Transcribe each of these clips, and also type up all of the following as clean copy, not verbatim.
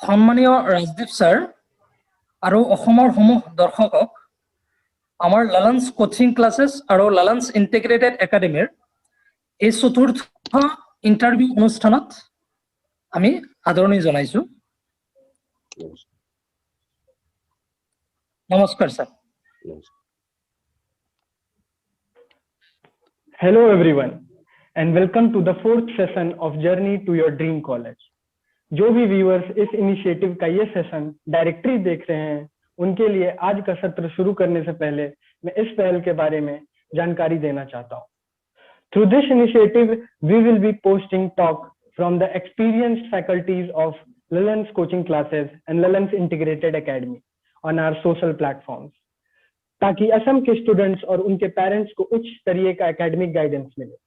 সন্মানীয় ৰাজদীপ স্যাৰ আৰু অসমৰ সমূহ দৰ্শকক আমাৰ লালান্স কোচিং ক্লাसेस আৰু লালান্স ইন্টিগ্ৰেটেড একাডেমিৰ এই চতুৰ্থ ইন্টাৰভিউ অনুষ্ঠানত আমি আদৰণি জনাইছো। নমস্কাৰ sir. Hello everyone and welcome to the fourth session of Journey to Your Dream College. जो भी व्यूअर्स इस इनिशिएटिव का ये सेशन डायरेक्टली देख रहे हैं उनके लिए आज का सत्र शुरू करने से पहले मैं इस पहल के बारे में जानकारी देना चाहता हूँ। Through this initiative, we will be posting talk from the experienced faculties of Lalans coaching classes and Lalans Integrated Academy on our social platforms, ताकि असम के स्टूडेंट्स और उनके पेरेंट्स को उच्च स्तरीय का एकेडमिक गाइडेंस मिले।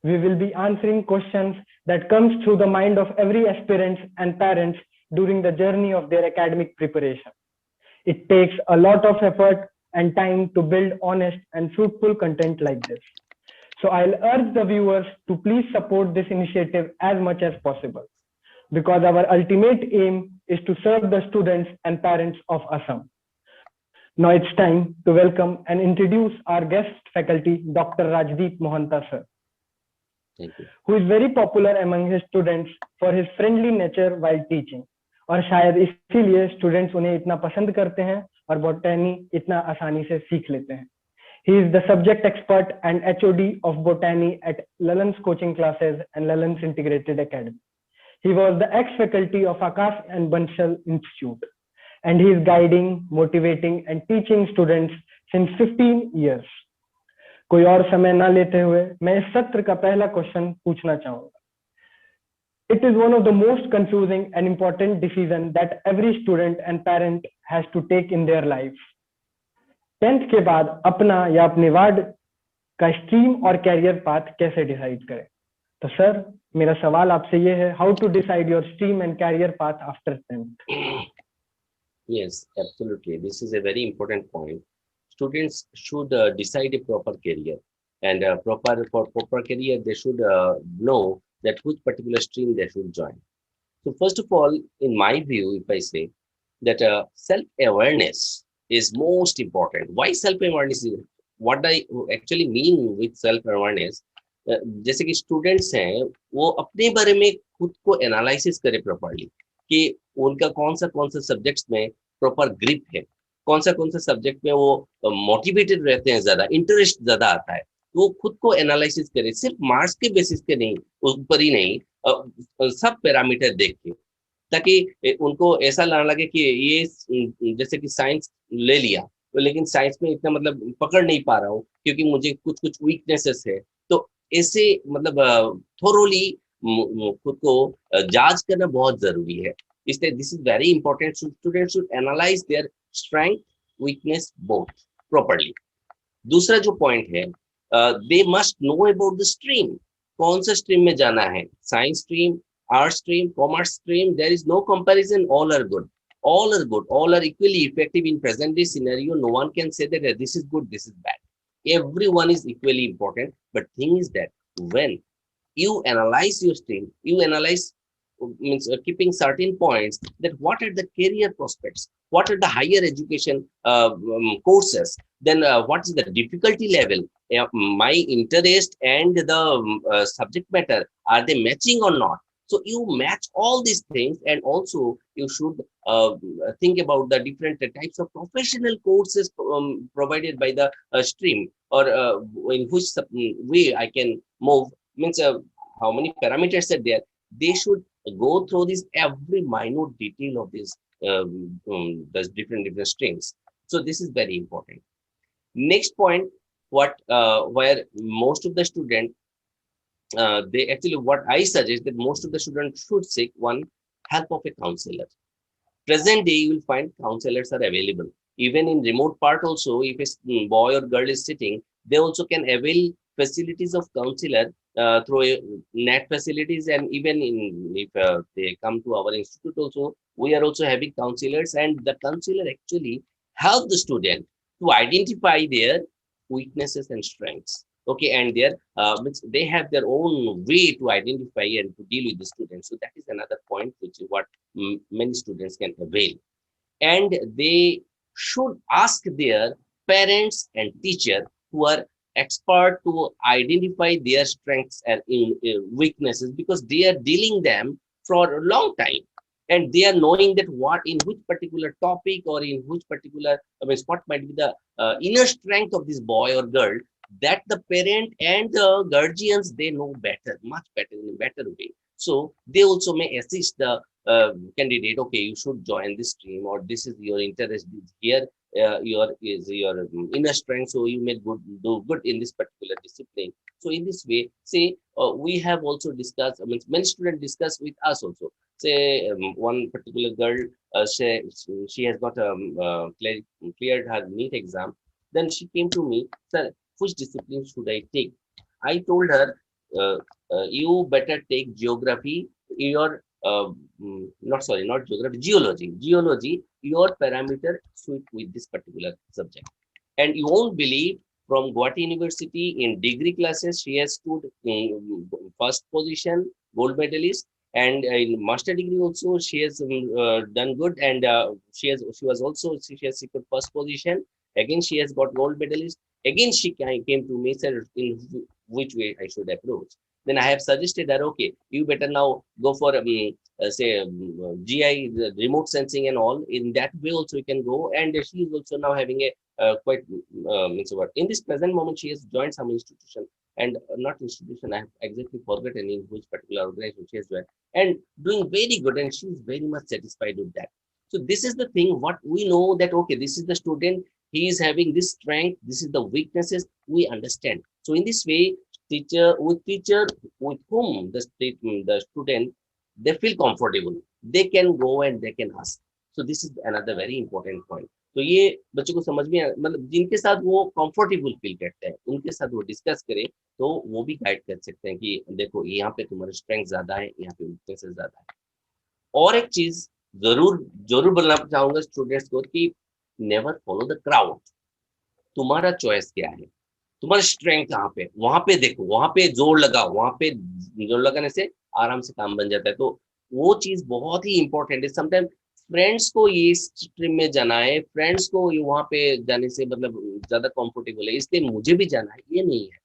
We will be answering questions that comes through the mind of every aspirant and parents during the journey of their academic preparation. It takes a lot of effort and time to build honest and fruitful content like this. So I'll urge the viewers to please support this initiative as much as possible, because our ultimate aim is to serve the students and parents of Assam. Now it's time to welcome and introduce our guest faculty, Dr. Rajdeep Mohanta sir. Thank you. Who is very popular among his students for his friendly nature while teaching. और शायद इसीलिए students उन्हें इतना पसंद करते हैं और botany इतना आसानी से सीख लेते हैं। He is the subject expert and HOD of botany at Lalans coaching classes and Lalans Integrated Academy. He was the ex-faculty of Akash and Bansal Institute, and he is guiding, motivating, and teaching students since 15 years. कोई और समय ना लेते हुए मैं इस सत्र का पहला क्वेश्चन पूछना चाहूंगा। It is one of the most confusing and important decision that every student and parent has to take in their life. 10th के बाद अपना या अपने वार्ड का स्ट्रीम और कैरियर पाथ कैसे डिसाइड करें? तो सर मेरा सवाल आपसे ये है, how to decide your stream and career path after 10th? Yes, absolutely. This is a very important point. Students should decide a proper career, and for proper career they should know that which particular stream they should join. So first of all, in my view, if I say that self-awareness is most important. Why self-awareness? What I actually mean with self-awareness, जैसे कि students हैं वो अपने बारे में खुद को analysis करे प्रॉपरली कि उनका कौन सा सब्जेक्ट्स में प्रॉपर ग्रिप है, कौन सा सब्जेक्ट में वो मोटिवेटेड रहते हैं, ज्यादा इंटरेस्ट ज्यादा आता है, वो खुद को एनालिसिस करे, सिर्फ मार्क्स के बेसिस पे नहीं, ऊपर ही नहीं, सब पैरामीटर देख के, ताकि उनको ऐसा ना लगे कि ये जैसे कि साइंस ले लिया तो लेकिन साइंस में इतना मतलब पकड़ नहीं पा रहा हूँ क्योंकि मुझे कुछ वीकनेसेस है। तो ऐसे मतलब थोरोली खुद को जांच करना बहुत जरूरी है। इसलिए this is very important. Student should analyse their strength weakness both properly. दूसरा जो पॉइंट है, they must know about the stream, कौन सा स्ट्रीम में जाना है, science stream, art stream, commerce stream, there is no comparison, all are good, all are good, all are equally effective in present day scenario. No one can say that this is good, this is bad. Everyone is equally important, but thing is that when you analyze your stream, you analyze means keeping certain points that what are the career prospects, what are the higher education courses, then what is the difficulty level, my interest and the subject matter, are they matching or not? So you match all these things, and also you should think about the different types of professional courses provided by the stream, or in which way I can move, means how many parameters are there. They should go through this every minute detail of this those different streams. So this is very important. Next point, what where most of the student they actually, what I suggest that most of the students should seek one, help of a counselor. Present day you will find counselors are available even in remote part. Also if a boy or girl is sitting, they also can avail facilities of counselor through net facilities, and even in if they come to our institute also, we are also having counselors, and the counselor actually help the student to identify their weaknesses and strengths. Okay, and they have their own way to identify and to deal with the students. So that is another point which is what many students can avail. And they should ask their parents and teacher who are expert to identify their strengths and weaknesses, because they are dealing them for a long time, and they are knowing that what in which particular topic or in which particular what might be the inner strength of this boy or girl, that the parent and the guardians, they know better, much better, in a better way. So they also may assist the candidate, okay, you should join this stream, or this is your interest here, your inner strength, so you may do good in this particular discipline. So in this way, say we have also discussed, I mean, many students discuss with us also. Say one particular girl, she has got cleared her NEET exam. Then she came to me, sir, which discipline should I take? I told her, you better take geography, your not geography, geology, your parameter suit with this particular subject. And you won't believe, from Guwahati University in degree classes, she has stood first position, gold medalist, and in master degree also she has done good, and she has secured first position. Again, she has got gold medalist. Again, she came to me, said, in which way I should approach. Then I have suggested that, okay, you better now go for say GI, the remote sensing and all. In that way also you can go. And she is also now having a quite in this present moment she has joined some institution, and not institution, I have exactly forgotten in which particular organization she has joined, and doing very good, and she is very much satisfied with that. So this is the thing, what we know, that okay, this is the student, he is having this strength, this is the weaknesses, we understand. So in this way, teacher with whom the student, they feel comfortable, they can go and they can ask. So this is another very important point. तो ये बच्चों को समझ में, मतलब जिनके साथ वो कंफर्टेबल फील करते हैं, उनके साथ वो डिस्कस करें, तो वो भी गाइड कर सकते हैं कि देखो यहाँ पे तुम्हारा स्ट्रेंथ ज्यादा है, यहाँ पे वीकनेसेस ज्यादा है। और एक चीज जरूर बोलना चाहूंगा स्टूडेंट्स को कि नेवर फॉलो द क्राउड। तुम्हारा चॉइस क्या है, तुम्हारा स्ट्रेंथ कहाँ पे, वहां पे देखो, वहां पे जोर लगाओ, वहां पे जोर लगाने से आराम से काम बन जाता है। तो वो चीज बहुत ही इंपॉर्टेंट है। समटाइम फ्रेंड्स को ये स्ट्रीम में जाना है, फ्रेंड्स को वहां पे जाने से मतलब ज्यादा कंफर्टेबल है, इसलिए मुझे भी जाना है, ये नहीं है।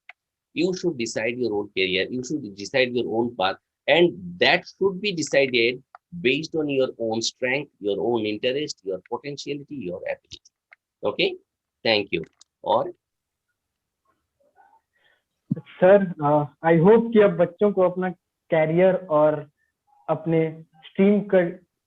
You should decide your own career, you should decide your own path, and that should be decided based on your own strength, your own interest, your potentiality, your ability. Okay, thank you. और sir, I hope कि अब बच्चों को अपना career और अपने stream का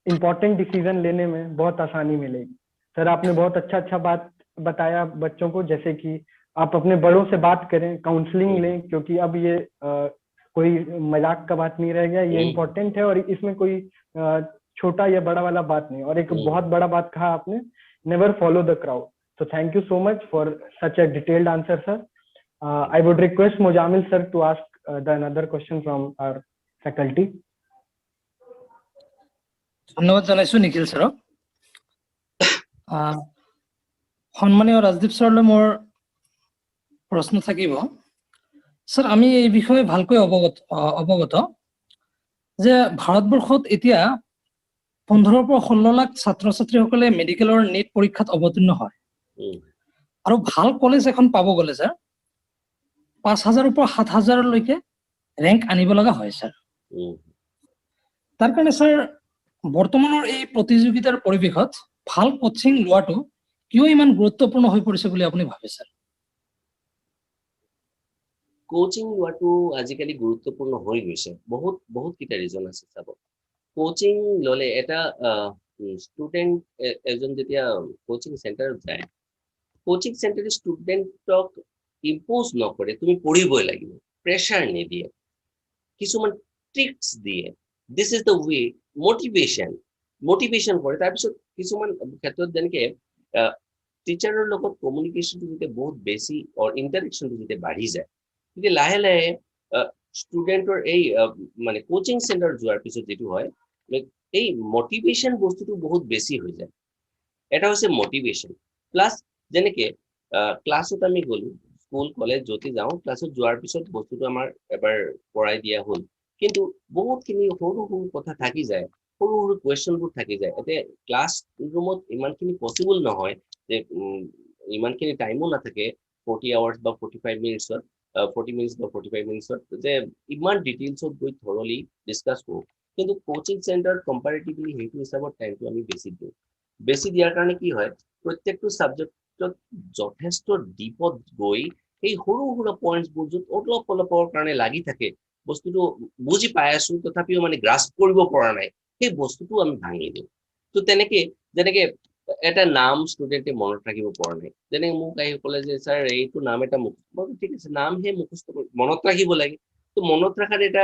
important decision लेने में बहुत आसानी मिलेगी। सर, आपने बहुत अच्छा बात बताया बच्चों को, जैसे कि आप अपने बड़ों से बात करें, काउंसलिंग लें, क्योंकि अब ये कोई मजाक का बात नहीं रह गया, ये इम्पोर्टेंट है और इसमें कोई छोटा या बड़ा वाला बात नहीं। और एक बहुत बड़ा बात कहा आपने, never follow the crowd. So thank you so much for such a detailed answer, sir. I would request Mojamil sir to ask the another question from our faculty. ধন্যবাদ জনাইছো নিখিল স্যাৰক। সন্মানীয় ৰাজদীপ ছাৰলৈ মোৰ প্ৰশ্ন থাকিব। স্যাৰ, আমি এই বিষয়ে ভালকৈ অৱগত যে ভাৰতবৰ্ষত এতিয়া 15 পৰা 16 লাখ ছাত্ৰ ছাত্ৰীসকলে মেডিকেলৰ নেট পৰীক্ষাত অৱতীৰ্ণ হয়। আৰু ভাল কলেজ এখন পাব গ'লে স্যাৰ 5000 পৰা 7000 লৈকে ৰেংক আনিব লগা হয় স্যাৰ। তাৰ কাৰণে স্যাৰ বৰ্তমানৰ এই প্ৰতিযোগিতাৰ পৰিৱেশত ভাল কোচিং লোৱাটো কিয় ইমান গুৰুত্বপূৰ্ণ হৈ পৰিছে বুলি আপুনি ভাবে স্যাৰ? কোচিং লোৱাটো আজিকালি গুৰুত্বপূৰ্ণ হৈ গৈছে, বহুত কেইটা ৰিজন আছে। চাব, কোচিং ললে এটা ষ্টুডেণ্ট এজন যেতিয়া কোচিং চেণ্টাৰত যায়, কোচিং চেণ্টাৰে ষ্টুডেণ্টক ইম্পোজ নকৰে, তুমি পঢ়িবই লাগিব, প্ৰেছাৰ নিদিয়ে, কিছুমান ট্ৰিক্স দিয়ে। This is the way, motivation কৰে। তাৰপিছত কিছুমান ক্ষেত্ৰত যেনেকে টিচাৰৰ লগত কমিউনিকেশ্যনটো যেতিয়া বহুত বেছি ইণ্টাৰেকশ্যনটো যেতিয়া বাঢ়ি যায়, তেতিয়া লাহে লাহে ষ্টুডেণ্টৰ এই মানে কোচিং চেণ্টাৰ যোৱাৰ পিছত যিটো হয়, এই মটিভেশ্যন বস্তুটো বহুত বেছি হৈ যায়। এটা হৈছে মটিভেশ্যন প্লাছ, যেনেকে ক্লাছত আমি গ'লো, স্কুল কলেজ য'তে যাওঁ, ক্লাছত যোৱাৰ পিছত বস্তুটো আমাৰ এবাৰ পঢ়াই দিয়া হ'ল, কিন্তু বহুতখিনি সৰু সৰু কথা থাকি যায়, সৰু সৰু কুৱেশ্যনবোৰ থাকি যায় এতিয়া ক্লাছ ৰুমত ইমানখিনি পচিবল নহয় যে ইমানখিনি টাইমো নাথাকে 40 আৱাৰ্ছ বা 45 মিনিটছত 40 মিনিটছ বা 45 মিনিটছত যে ইমান ডিটেইলছত গৈ থৰলি ডিছকাছ কৰোঁ কিন্তু কোচিং চেণ্টাৰত কম্পাৰেটিভলি সেইটো হিচাপত টাইমটো আমি বেছি দিয়াৰ কাৰণে কি হয় প্ৰত্যেকটো ছাবজেক্টত যথেষ্ট ডিপত গৈ এই সৰু সৰু পইণ্টছবোৰ য'ত অলপৰ কাৰণে লাগি থাকে বস্তুটো বুজি পাই আছো তথাপিও মানে গ্ৰাস্প কৰিব পৰা নাই সেই বস্তুটো আমি ভাঙি দিওঁ তো তেনেকে যেনেকে এটা নাম ষ্টুডেণ্টে মনত ৰাখিব পৰা নাই যেনেকে মোক আহি ক'লে যে ছাৰ এইটো নাম এটা ঠিক আছে নাম হে মুখস্থ মনত ৰাখিব লাগে তো মনত ৰখাৰ এটা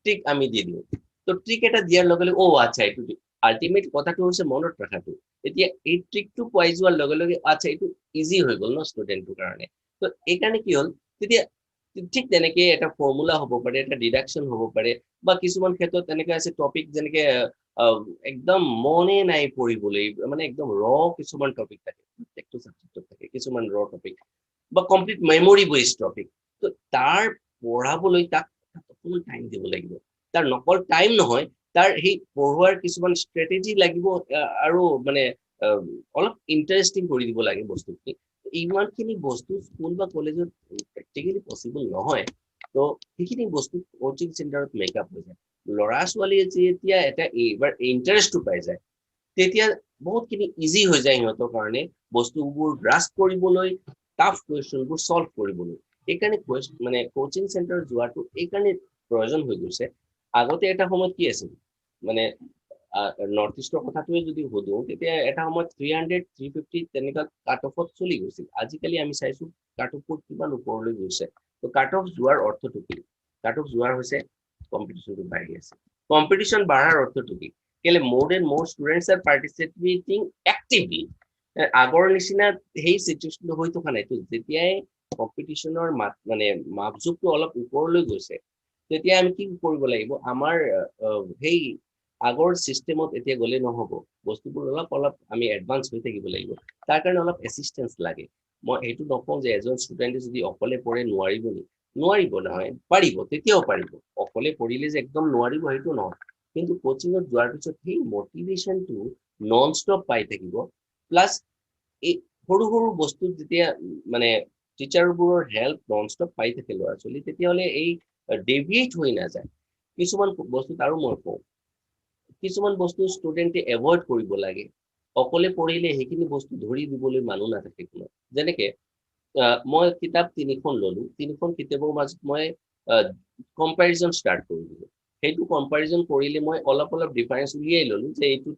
ট্ৰিক আমি দি দিওঁ তো ট্ৰিক এটা দিয়াৰ লগে লগে আচ্ছা এইটো আল্টিমেট কথাটো হৈছে মনত ৰখাটো এতিয়া এই ট্ৰিকটো পাই যোৱাৰ লগে লগে আচ্ছা এইটো ইজি হৈ গ'ল ন ষ্টুডেণ্টটোৰ কাৰণে তো এইকাৰণে কি হ'ল তেতিয়া ঠিক তেনেকে এটা ফৰ্মুলা হ'ব পাৰে এটা ডিডাকশ্যন হ'ব পাৰে বা কিছুমান ক্ষেত্ৰত তেনেকে আছে টপিক যেনেকে একদম মনে নাই পঢ়িবলৈ মানে একদম কিছুমান টপিক থাকে প্ৰত্যেকটো ছাবজেক্টত থাকে কিছুমান টপিক বা কমপ্লিট মেমৰি বেছড টপিক তো তাৰ পঢ়াবলৈ তাক অকণমান টাইম দিব লাগিব তাৰ নকল টাইম নহয় তাৰ সেই পঢ়োৱাৰ কিছুমান ষ্ট্ৰেটেজি লাগিব আৰু মানে অলপ ইণ্টাৰেষ্টিং কৰি দিব লাগে বস্তুখিনি ইমানখিনি বস্তু স্কুল বা কলেজত প্ৰেক্টিকেলি পচিবল নহয় তো সেইখিনি বস্তু কোচিং চেণ্টাৰত মেকআপ হৈ যায় ল'ৰা ছোৱালীয়ে যেতিয়া এটা এইবাৰ ইণ্টাৰেষ্টটো পাই যায় তেতিয়া বহুতখিনি ইজি হৈ যায় সিহঁতৰ কাৰণে বস্তুবোৰ গ্ৰাস্প কৰিবলৈ টাফ কুৱেশ্যনবোৰ সলভ কৰিবলৈ এইকাৰণে মানে কোচিং চেণ্টাৰ যোৱাটো এইকাৰণে প্ৰয়োজন হৈ গৈছে আগতে এটা সময়ত কি আছিল মানে নৰ্থ ইষ্টৰ কথাটোৱে যদি সোধো তেতিয়া এটা সময়ত 300 350 তেনেকুৱা কাট অফত চলি গৈছিল আজিকালি আমি চাইছো কাট অফ কিমান ওপৰলৈ গৈছে তো কাট অফ যোৱাৰ অৰ্থটো কি কাট অফ যোৱাৰ হৈছে কম্পিটিশ্যনটো বাঢ়ি আছে কম্পিটিশ্যন বাঢ়াৰ অৰ্থটো কি কেলে more and more students are participating actively আগৰ নিচিনা সেই চিটুৱেশ্যনটো হৈ থকা নাই তো যেতিয়াই কম্পিটিশ্যনৰ মানে মাপজোখটো অলপ ওপৰলৈ গৈছে তেতিয়া আমি কি কৰিব লাগিব আমাৰ সেই আগৰ সিস্টেমত এতিয়া গলে নহব বস্তুবোৰ অলপ আমি এডভান্স হৈ থাকিব লাগিব তাৰ কাৰণে অলপ এসিস্টেন্স লাগে মই এইটো নকওঁ যে এজন ষ্টুডেণ্টে যদি অকলে পঢ়ে নোৱাৰিব নহয় পাৰিব তেতিয়াও পাৰিব অকলে পঢ়িলে যে একদম নোৱাৰিব সেইটো নহয় কিন্তু কোচিঙত যোৱাৰ পিছত সেই মটিভেশ্যনটো নন ষ্টপ পাই থাকিব প্লাস এই সৰু সৰু বস্তু যেতিয়া মানে টিচাৰবোৰৰ হেল্প নন ষ্টপ পাই থাকে ল'ৰা ছোৱালী তেতিয়াহ'লে এই ডেভিয়েট হৈ নাযায় কিছুমান বস্তু তাৰো মই কওঁ কিছুমান বস্তু ষ্টুডেণ্টে এভয়েড কৰিব লাগে অকলে পঢ়িলে সেইখিনি বস্তু ধৰি দিবলৈ মানুহ নাথাকে কোনো যেনেকে মই কিতাপ 3খন ললো 3খন কিতাপৰ মাজত মই কম্পাৰিজন ষ্টাৰ্ট কৰি দিলোঁ সেইটো কম্পাৰিজন কৰিলে মই অলপ ডিফাৰেন্স উলিয়াই ললো যে এইটো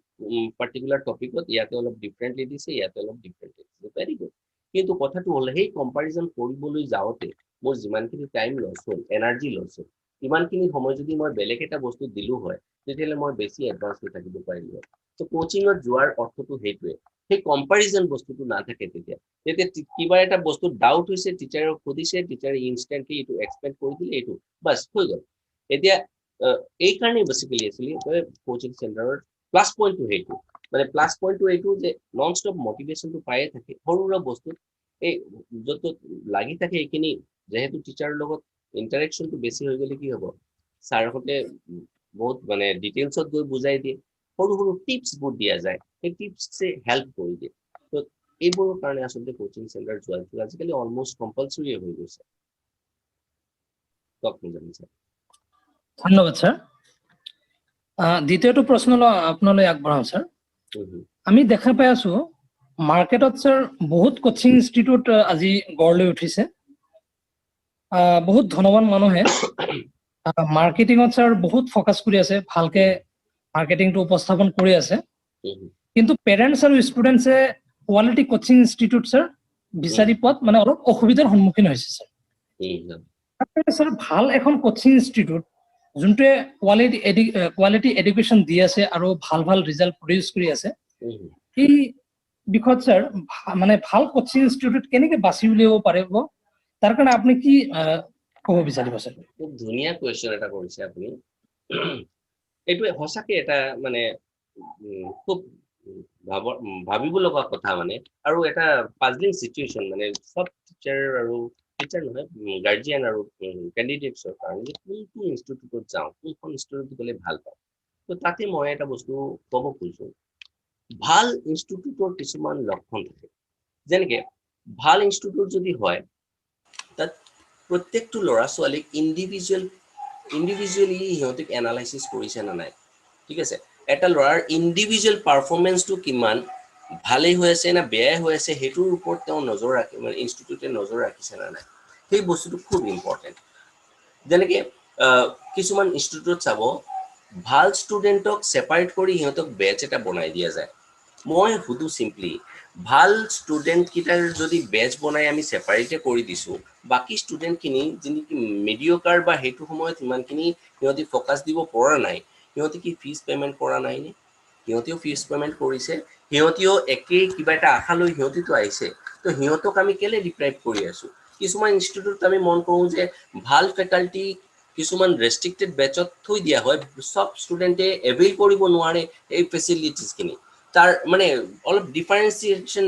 পাৰ্টিকুলাৰ টপিকত ইয়াতে অলপ ডিফাৰেন্টলি দিছে ইয়াতে অলপ ডিফাৰেন্টলি দিছে ভেৰি গুড কিন্তু কথাটো হ'ল সেই কম্পাৰিজন কৰিবলৈ যাওঁতে মোৰ যিমানখিনি টাইম লছ হ'ল এনাৰ্জি লছ হ'ল ইমানখিনি সময় যদি মই বেলেগ এটা বস্তু দিলো হয় তেতিয়াহ'লে মই বেছি এডভান্স হৈ থাকিব পাৰিলো হয় তো কোচিঙত যোৱাৰ অৰ্থটো সেইটোৱে সেই কম্পাৰিজন বস্তুটো নাথাকে তেতিয়া কিবা এটা বস্তু ডাউট হৈছে টিচাৰক সুধিছে টিচাৰে ইনষ্টেণ্টলি এইটো এক্সপ্লেইন কৰি দিলে এইটো বাস হৈ গ'ল এতিয়া এই কাৰণে বেসিক্যালি আসলে কোচিং চেণ্টাৰৰ প্লাস পইণ্টটো সেইটো মানে প্লাস পইণ্টটো এইটো যে নন ষ্টপ মোটিভেশনটো পায়ে থাকে সৰুৰা বস্তু এই যত লাগি থাকে এইখিনি যেহেতু টিচাৰৰ লগত ইন্টাৰেকশনটো বেছি হৈ গ'লে কি হ'ব ছাৰহঁতে বহুত মানে ডিটেইলছত গৈ বুজাই দিয়ে সৰু টিপছবোৰ দিয়া যায় সেই টিপছে হেল্প কৰি দিয়ে তো এইবোৰৰ কাৰণে আসলে কোচিং চেণ্টাৰ যোৱাটো আজিকালি অলমোষ্ট কম্পালসৰি হৈ গৈছে জানিছে ধন্যবাদ স্যাৰ দ্বিতীয়টো প্ৰশ্নলৈ আপোনালৈ আগবঢ়াওঁ স্যাৰ আমি দেখা পাই আছো মাৰ্কেটত স্যাৰ বহুত কোচিং ইনষ্টিটিউট আজি গঢ় লৈ উঠিছে বহুত ধনবান মানুহে মাৰ্কেটিঙত স্যাৰ বহুত ফকাস কৰি আছে ভালকে মাৰ্কেটিংটো উপস্থাপন কৰি আছে কিন্তু পেৰেন্টছ আৰু ষ্টুডেন্টছে কোৱালিটি কোচিং ইনষ্টিটিউট স্যাৰ বিচাৰি পোৱাত মানে অলপ অসুবিধাৰ সন্মুখীন হৈছে স্যাৰ স্যাৰ ভাল এখন কোচিং ইনষ্টিটিউট যোনটোৱে কোৱালিটি এডুকেশ্যন দি আছে আৰু ভাল ৰিজাল্ট প্ৰডিউচ কৰি আছে এই বিষয়ত স্যাৰ মানে ভাল কোচিং ইনষ্টিটিউট কেনেকৈ বাছি উলিয়াব পাৰিব তাৰ কাৰণে আপুনি কি ক'ব বিচাৰিব স্যাৰ খুব ধুনীয়া কোৱেশ্চন এটা কৰিছে আপুনি এইটো সঁচাকে এটা মানে খুব ভাবিব লগা কথা মানে আৰু এটা পাজলিং সিচুৱেশন মানে সব টিচাৰ আৰু টিচাৰ নহয় গাৰ্জিয়ান আৰু ক্যান্ডিডেটছৰ কাৰণে কোনটো ইনষ্টিটিউটত যাওঁ কোনখন ইনষ্টিটিউটত গ'লে ভাল পাওঁ তো তাতে মই এটা বস্তু ক'ব খুজিছো ভাল ইনষ্টিটিউটৰ কিছুমান লক্ষণ থাকে যেনেকে ভাল ইনষ্টিটিউট যদি হয় তাত প্ৰত্যেকটো ল'ৰা ছোৱালীক ইণ্ডিভিজুৱেলি সিহঁতক এনালাইচিছ কৰিছে না নাই ঠিক আছে এটা ল'ৰাৰ ইণ্ডিভিজুৱেল পাৰফৰ্মেন্সটো কিমান ভালেই হৈ আছে না বেয়াই হৈ আছে সেইটোৰ ওপৰত তেওঁ নজৰ ৰাখে মানে ইনষ্টিটিউটে নজৰ ৰাখিছে না নাই সেই বস্তুটো খুব ইম্পৰ্টেণ্ট যেনেকে কিছুমান ইনষ্টিটিউট চাব ভাল ষ্টুডেণ্টক ছেপাৰেট কৰি সিহঁতক বেচ এটা বনাই দিয়া যায় মই সুধো চিম্পলি ভাল ষ্টুডেণ্ট কিটাৰ যদি বেচ বনাই আমি ছেপাৰেটে কৰি দিছো বাকি ষ্টুডেণ্টখিনি যিখিনি মিডিঅকাৰ বা সেইটো সময়ত ইমানখিনি সিহঁতি ফ'কাছ দিব পৰা নাই সিহঁতি কি ফিজ পেমেণ্ট কৰা নাই নে সিহঁতিও ফিজ পেমেণ্ট কৰিছে সিহঁতিও একেই কিবা এটা আশা লৈ সিহঁতিতো আহিছে তো সিহঁতক আমি কেলে ডিপ্ৰাইভ কৰি আছো কিছুমান ইনষ্টিটিউট আমি মন কৰোঁ যে ভাল ফেকাল্টি কিছুমান ৰেষ্ট্ৰিক্টেড বেচত থৈ দিয়া হয় সব ষ্টুডেণ্টে এভেইল কৰিব নোৱাৰে এই ফেচিলিটিছখিনি তাৰ মানে অলপ ডিফাৰেঞ্চিয়েশ্যন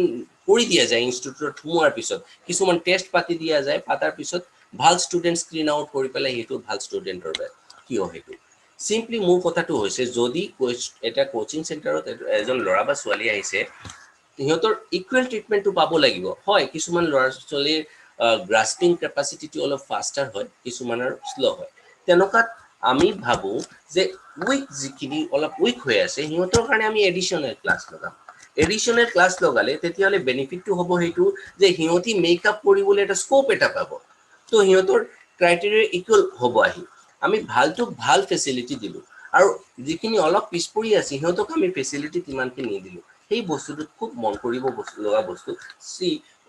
কৰি দিয়া যায় ইনষ্টিটিউটত সোমোৱাৰ পিছত কিছুমান টেষ্ট পাতি দিয়া যায় পাতাৰ পিছত ভাল ষ্টুডেণ্ট স্ক্ৰিন আউট কৰি পেলাই সেইটো ভাল ষ্টুডেণ্টৰ কিয় সেইটো চিম্পলি মোৰ কথাটো হৈছে যদি এটা কোচিং চেণ্টাৰত এজন ল'ৰা বা ছোৱালী আহিছে সিহঁতৰ ইকুৱেল ট্ৰিটমেণ্টটো পাব লাগিব হয় কিছুমান ল'ৰা ছোৱালীৰ গ্ৰাস্পিং কেপাচিটিটো অলপ ফাষ্টাৰ হয় কিছুমানৰ শ্ল' হয় তেনেকুৱাত আমি ভাবো যে উইক যিখিনি অলপ উইক হৈ আছে সিহঁতৰ কাৰণে আমি এডিশ্যনেল ক্লাছ লগাম এডিশ্যনেল ক্লাছ লগালে তেতিয়াহ'লে বেনিফিটটো হ'ব সেইটো যে সিহঁতি মেকআপ কৰিবলৈ এটা স্কোপ এটা পাব তো সিহঁতৰ ক্ৰাইটেৰিয়া ইকুৱেল হ'ব আহি আমি ভালটোক ভাল ফেচিলিটি দিলোঁ আৰু যিখিনি অলপ পিছ পৰি আছে সিহঁতক আমি ফেচিলিটি কিমানখিনি নিদিলোঁ সেই বস্তুটোত খুব মন কৰিব লগা বস্তু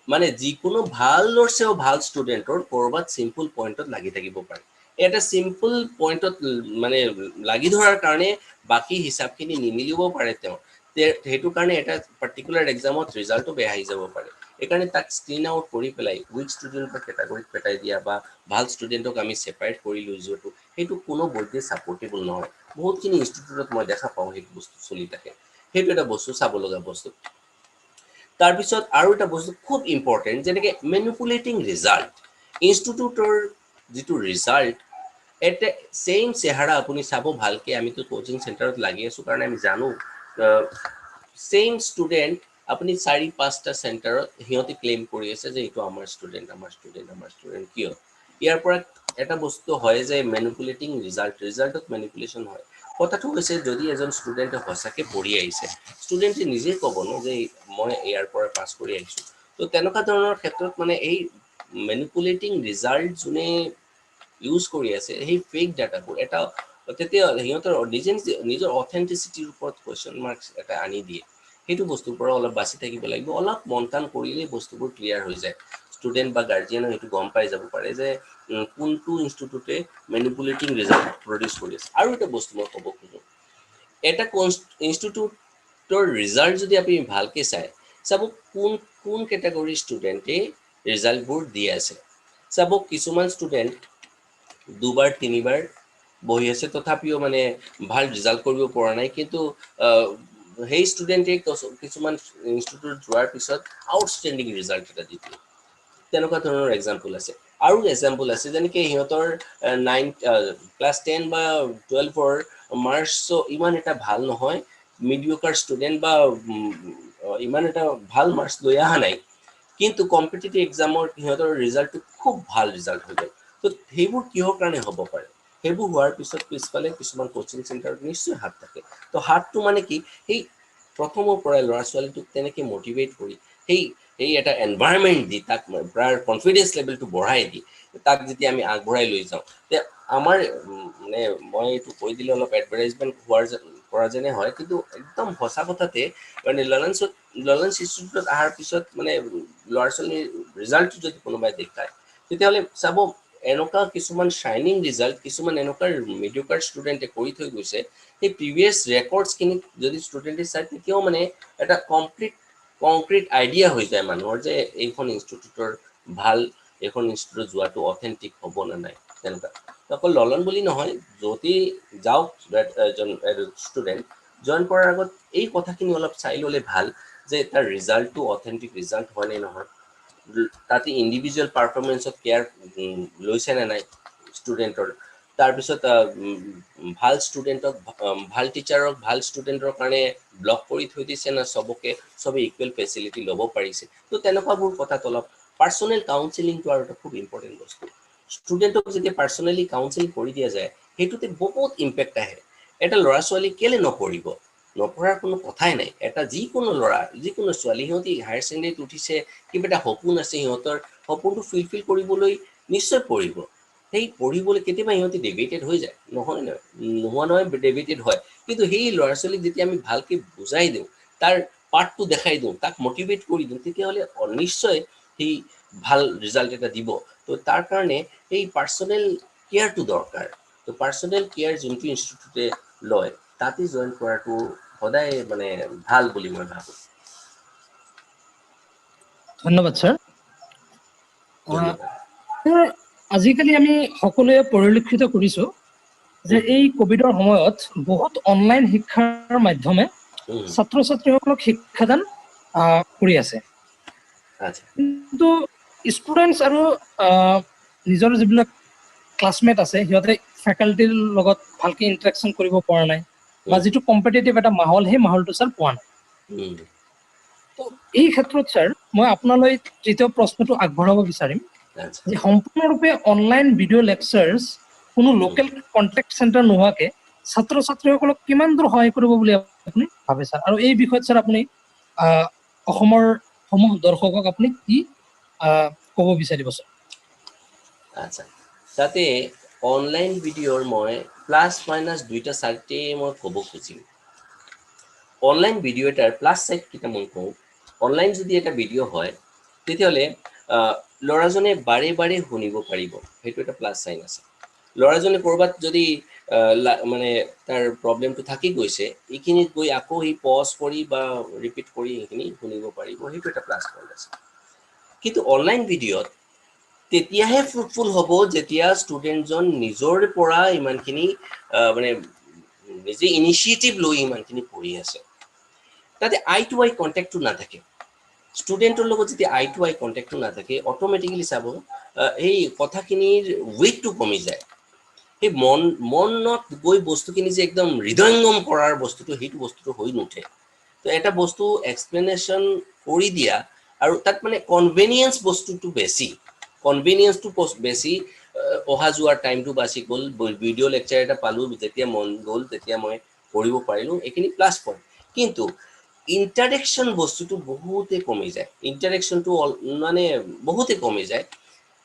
মানে যিকোনো ভালৰ চেও ভাল ষ্টুডেণ্টৰ ক'ৰবাত চিম্পল পইণ্টত লাগি থাকিব পাৰে এটা চিম্পল পইণ্টত মানে লাগি ধৰাৰ কাৰণে বাকী হিচাপখিনি নিমিলিব পাৰে তেওঁ সেইটো কাৰণে এটা পাৰ্টিকুলাৰ এক্সামত ৰিজাল্টটো বেয়া আহি যাব পাৰে এইকাৰণে তাক স্ক্ৰিন আউট কৰি পেলাই উইক ষ্টুডেণ্টৰ কেটাগৰীত পেটাই দিয়া বা ভাল ষ্টুডেণ্টক আমি ছেপাৰেট কৰি লৈ যোৱাটো সেইটো কোনো বৈদ্যে ছাপৰ্টেবল নহয় বহুতখিনি ইনষ্টিটিউটত মই দেখা পাওঁ সেইটো বস্তু চলি থাকে সেইটো এটা বস্তু চাব লগা বস্তু তাৰপিছত আৰু এটা বস্তু খুব ইম্পৰ্টেণ্ট যেনেকৈ মেনিপুলেটিং ৰিজাল্ট ইনষ্টিটিউটৰ যিটো ৰিজাল্ট এটা ছেইম চেহাৰা আপুনি চাব ভালকৈ আমিতো কোচিং চেণ্টাৰত লাগি আছোঁ কাৰণে আমি জানো ছেইম ষ্টুডেণ্ট আপুনি 4-5টা চেণ্টাৰত সিহঁতে ক্লেইম কৰি আছে যে এইটো আমাৰ ষ্টুডেণ্ট কিয় ইয়াৰ পৰা এটা বস্তু হয় যে মেনিপুলেটিং ৰিজাল্টত মেনিপুলেশ্যন হয় কথাটো হৈছে যদি এজন ষ্টুডেণ্টে সঁচাকৈ পঢ়ি আহিছে ষ্টুডেণ্টে নিজে ক'ব ন যে মই ইয়াৰ পৰা পাছ কৰি আহিছোঁ তো তেনেকুৱা ধৰণৰ ক্ষেত্ৰত মানে এই মেনিপুলেটিং ৰিজাল্ট যোনে ইউজ কৰি আছে সেই ফেক ডাটাবোৰ এটা তেতিয়া সিহঁতৰ নিজৰ অথেণ্টিচিটিৰ ওপৰত কুৱেশ্যন মাৰ্কছ এটা আনি দিয়ে সেইটো বস্তুৰ পৰা অলপ বাচি থাকিব লাগিব অলপ মন কাণ কৰিলেই বস্তুবোৰ ক্লিয়াৰ হৈ যায় ষ্টুডেণ্ট বা গাৰ্জিয়ানো সেইটো গম পাই যাব পাৰে যে কোনটো ইনষ্টিটিউটে মেনিপুলেটিং ৰিজাল্ট প্ৰডিউচ কৰি আছে আৰু এটা বস্তু মই ক'ব খোজোঁ এটা ইনষ্টিটিউটৰ ৰিজাল্ট যদি আপুনি ভালকৈ চাব কোন কেটেগৰীৰ ষ্টুডেণ্টে ৰিজাল্টবোৰ দি আছে চাব কিছুমান ষ্টুডেণ্ট 2বাৰ 3বাৰ বহি আছে তথাপিও মানে ভাল ৰিজাল্ট কৰিব পৰা নাই কিন্তু সেই ষ্টুডেণ্টে কিছুমান ইনষ্টিটিউট যোৱাৰ পিছত আউটষ্টেণ্ডিং ৰিজাল্ট এটা দি দিয়ে তেনেকুৱা ধৰণৰ এক্সাম্পল আছে আৰু এক্সাম্পল আছে যেনেকৈ সিহঁতৰ ক্লাছ 10 বা 12ৰ মাৰ্কছো ইমান এটা ভাল নহয় মিডিঅকাৰ ষ্টুডেণ্ট বা ইমান এটা ভাল মাৰ্কছ লৈ অহা নাই কিন্তু কম্পিটিটিভ এক্সামৰ সিহঁতৰ ৰিজাল্টটো খুব ভাল ৰিজাল্ট হৈ গ'ল তো সেইবোৰ কিহৰ কাৰণে হ'ব পাৰে সেইবোৰ হোৱাৰ পিছত পিছফালে কিছুমান কোচিং চেণ্টাৰত নিশ্চয় হাত থাকে তো হাতটো মানে কি সেই প্ৰথমৰ পৰাই ল'ৰা ছোৱালীটোক তেনেকৈ মটিভেট কৰি সেই এটা এনভাইৰনমেণ্ট দি তাক প্ৰায় কনফিডেন্স লেভেলটো বঢ়াই দি তাক যেতিয়া আমি আগবঢ়াই লৈ যাওঁ তে আমাৰ মানে মই এইটো কৈ দিলে অলপ এডভাৰটাইজমেণ্ট কৰা যেনে হয় কিন্তু একদম সঁচা কথাতে মানে লাৰ্ণছ ইনষ্টিটিউটত অহাৰ পিছত মানে ল'ৰা ছোৱালীৰ ৰিজাল্টটো যদি কোনোবাই দেখায় তেতিয়াহ'লে চাব এনেকুৱা কিছুমান শ্বাইনিং ৰিজাল্ট কিছুমান এনেকুৱা মিডিঅকাৰ ষ্টুডেণ্টে কৰি থৈ গৈছে সেই প্ৰিভিয়াছ ৰেকৰ্ডছখিনি যদি ষ্টুডেণ্টে চায় তেতিয়াও মানে এটা কংক্ৰিট আইডিয়া হৈ যায় মানুহৰ যে এইখন ইনষ্টিটিউটৰ ভাল এইখন ইনষ্টিটিউটত যোৱাটো অথেণ্টিক হ'ব নে নাই তেনেকুৱা অকল ললন বুলি নহয় যদি যাওক এজন ষ্টুডেণ্ট জইন কৰাৰ আগত এই কথাখিনি অলপ চাই ল'লে ভাল যে তাৰ ৰিজাল্টটো অথেণ্টিক ৰিজাল্ট হয় নে নহয় তাতে ইণ্ডিভিজুৱেল পাৰফৰ্মেঞ্চত কেয়াৰ লৈছে নে নাই ষ্টুডেণ্টৰ তাৰপিছত ভাল ষ্টুডেণ্টক ভাল টিচাৰক ভাল ষ্টুডেণ্টৰ কাৰণে ব্লক কৰি থৈ দিছে না সবকে সবে ইকুৱেল ফেচিলিটি ল'ব পাৰিছে তো তেনেকুৱাবোৰ কথাত অলপ পাৰ্চনেল কাউন্সেলিংটো আৰু এটা খুব ইম্পৰ্টেণ্ট বস্তু ষ্টুডেণ্টক যেতিয়া পাৰ্চনেলি কাউন্সেল কৰি দিয়া যায় সেইটোতে বহুত ইম্পেক্ট আহে এটা ল'ৰা ছোৱালী কেলে নপঢ়িব নপঢ়াৰ কোনো কথাই নাই এটা যিকোনো ল'ৰা যিকোনো ছোৱালী সিহঁতি হায়াৰ ছেকেণ্ডেৰীত উঠিছে কিবা এটা সপোন আছে সিহঁতৰ সপোনটো ফুলফিল কৰিবলৈ নিশ্চয় পঢ়িব সেই পঢ়িবলৈ কেতিয়াবা সিহঁতি ডেভিয়েটেড হৈ যায় নহয় নোহোৱা নহয় ডেভিয়েটেড হয় কিন্তু সেই ল'ৰা ছোৱালীক যেতিয়া আমি ভালকে বুজাই দিওঁ তাৰ পাৰ্টটো দেখাই দিওঁ তাক মটিভেট কৰি দিওঁ তেতিয়াহ'লে নিশ্চয় সেই ভাল ৰিজাল্ট এটা দিব তো তাৰ কাৰণে এই পাৰ্চনেল কেয়াৰটো দৰকাৰ তো পাৰ্চনেল কেয়াৰ যোনটো ইনষ্টিটিউটে লয় তাতে জইন কৰাটো সদায় মানে ভাল বুলি মই ভাবো ধন্যবাদ স্যাৰ ধন্যবাদ আজিকালি আমি সকলোৱে পৰিলক্ষিত কৰিছো যে এই কোভিডৰ সময়ত বহুত অনলাইন শিক্ষাৰ মাধ্যমে ছাত্ৰ ছাত্ৰীসকলক শিক্ষাদান কৰি আছে আচ্ছা কিন্তু ষ্টুডেন্টস আৰু নিজৰ যিবিলাক ক্লাছমেট আছে সিহঁতে ফেকাল্টিৰ লগত ভালকে ইন্টাৰেকশন কৰিব পৰা নাই বা যিটো কম্পিটিটিভ এটা মাহল সেই মাহলটো স্যাৰ পোৱা নাই তো এই ক্ষেত্ৰত স্যাৰ মই আপোনালৈ তৃতীয় প্ৰশ্নটো আগবঢ়াব বিচাৰিম আচ্ছা যে সম্পূৰ্ণৰূপে অনলাইন ভিডিঅ' লেকচাৰ্ছ কোনো লোকেল কন্টেক্ট চেণ্টাৰ নোহোৱাকে ছাত্ৰ ছাত্ৰীসকলক কিমান দূৰ সহায় কৰিব বুলি আপুনি ভাবে স্যাৰ আৰু এই বিষয়ত স্যাৰ আপুনি অসমৰ সমূহ দৰ্শকক আপুনি কি ক'ব বিচাৰিব স্যাৰ আচ্ছা তাতে অনলাইন ভিডিঅ'ৰ মই প্লাছ মাইনাছ দুইটা চাইডে মই ক'ব খুজিম অনলাইন ভিডিঅ' এটাৰ প্লাছ চাইড কেইটা মই কওঁ অনলাইন যদি এটা ভিডিঅ' হয় তেতিয়াহ'লে ল'ৰাজনে বাৰে বাৰে শুনিব পাৰিব সেইটো এটা প্লাছ চাইন আছে ল'ৰাজনে ক'ৰবাত যদি মানে তাৰ প্ৰব্লেমটো থাকি গৈছে এইখিনিত গৈ আকৌ সি পজ কৰি বা ৰিপিট কৰি সেইখিনি শুনিব পাৰিব সেইটো এটা প্লাছ পইণ্ট আছে কিন্তু অনলাইন ভিডিঅ'ত তেতিয়াহে ফ্ৰুটফুল হ'ব যেতিয়া ষ্টুডেণ্টজন নিজৰ পৰা ইমানখিনি মানে নিজে ইনিচিয়েটিভ লৈ ইমানখিনি পঢ়ি আছে তাতে আই টু আই কণ্টেক্টটো নাথাকে ষ্টুডেণ্টৰ লগত যেতিয়া আই টু আই কণ্টেক্টটো নাথাকে অট'মেটিকেলি চাব এই কথাখিনিৰ ৱেইটটো কমি যায় সেই মনত গৈ বস্তুখিনি যে একদম হৃদয়ংগম কৰাৰ বস্তুটো সেইটো বস্তুটো হৈ নুঠে তো এটা বস্তু এক্সপ্লেনেশ্যন কৰি দিয়া আৰু তাত মানে কনভেনিয়েন্স বস্তুটো বেছি কনভেনিয়েন্সটো বেছি অহা যোৱাৰ টাইমটো বাচি গ'ল ভিডিঅ' লেকচাৰ এটা পালোঁ যেতিয়া মন গ'ল তেতিয়া মই পঢ়িব পাৰিলোঁ এইখিনি প্লাছ পইণ্ট কিন্তু ইণ্টাৰেকশ্যন বস্তুটো বহুতে কমি যায় ইণ্টাৰেকশ্যনটো মানে বহুতে কমি যায়